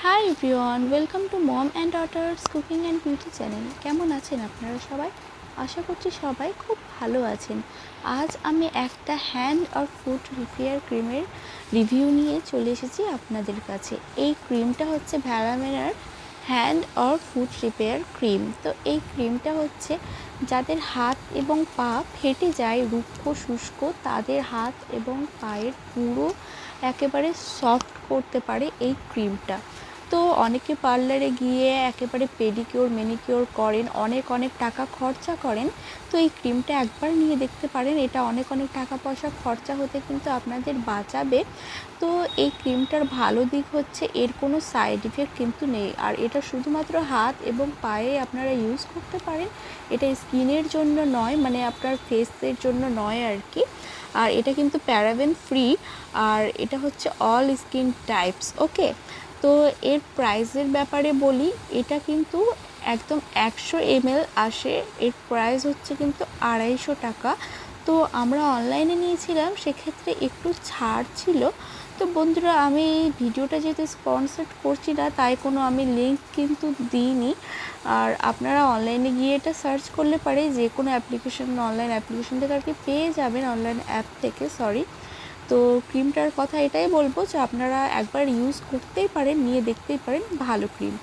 High everyone, welcome to mom and daughters cooking and beauty channel. কেমন আছেন আপনারা সবাই? আশা করছি সবাই খুব ভালো আছেন। আজ আমি একটা হ্যান্ড আর ফুট রিপেয়ার ক্রিমের রিভিউ নিয়ে চলে এসেছি আপনাদের কাছে। এই ক্রিমটা হচ্ছে ভ্যালামেরার হ্যান্ড আর ফুট রিপেয়ার ক্রিম। তো এই ক্রিমটা হচ্ছে যাদের হাত এবং পা ফেটে যায়, রুক্ষ শুষ্ক, তাদের হাত এবং পায়ের পুরো একেবারে সফট করতে পারে এই ক্রিমটা। তো অনেকে পার্লারে গিয়ে একেবারে পেডিকিওর ম্যানিকিওর করেন, অনেক টাকা খরচা করেন। তো এই ক্রিমটা একবার নিয়ে দেখতে পারেন, এটা অনেক টাকা পয়সা খরচা হতে কিন্তু আপনাদের বাঁচাবে। তো এই ক্রিমটার ভালো দিক হচ্ছে এর কোনো সাইড ইফেক্ট কিন্তু নেই, আর এটা শুধুমাত্র হাত এবং পায়ে আপনারা ইউজ করতে পারেন। এটা স্কিনের জন্য নয়, মানে আপনার ফেসের জন্য নয় আর কি। আর এটা কিন্তু প্যারাবেন ফ্রি, আর এটা হচ্ছে অল স্কিন টাইপস। ওকে, তো এর প্রাইসের ব্যাপারে বলি, এটা কিন্তু একদম 100 ml আসে। এর প্রাইস হচ্ছে কিন্তু 250 টাকা। তো আমরা অনলাইনে নিয়েছিলাম, সেক্ষেত্রে একটু ছাড় ছিল। তো বন্ধুরা, আমি এই ভিডিওটা যেহেতু স্পন্সর করছি না, তাই কোনো আমি লিঙ্ক কিন্তু দিইনি। আর আপনারা অনলাইনে গিয়ে এটা সার্চ করলে পারে, যে কোনো অ্যাপ্লিকেশন, অনলাইন অ্যাপ্লিকেশন থেকে আর কি পেয়ে যাবেন, অনলাইন অ্যাপ থেকে, সরি। তো ক্রিমটার কথা এটাই বলবো যে আপনারা একবার ইউজ করতেই পারেন, নিয়ে দেখতেই পারেন, ভালো ক্রিম।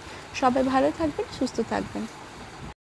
সবাই ভালো থাকবেন, সুস্থ থাকবেন।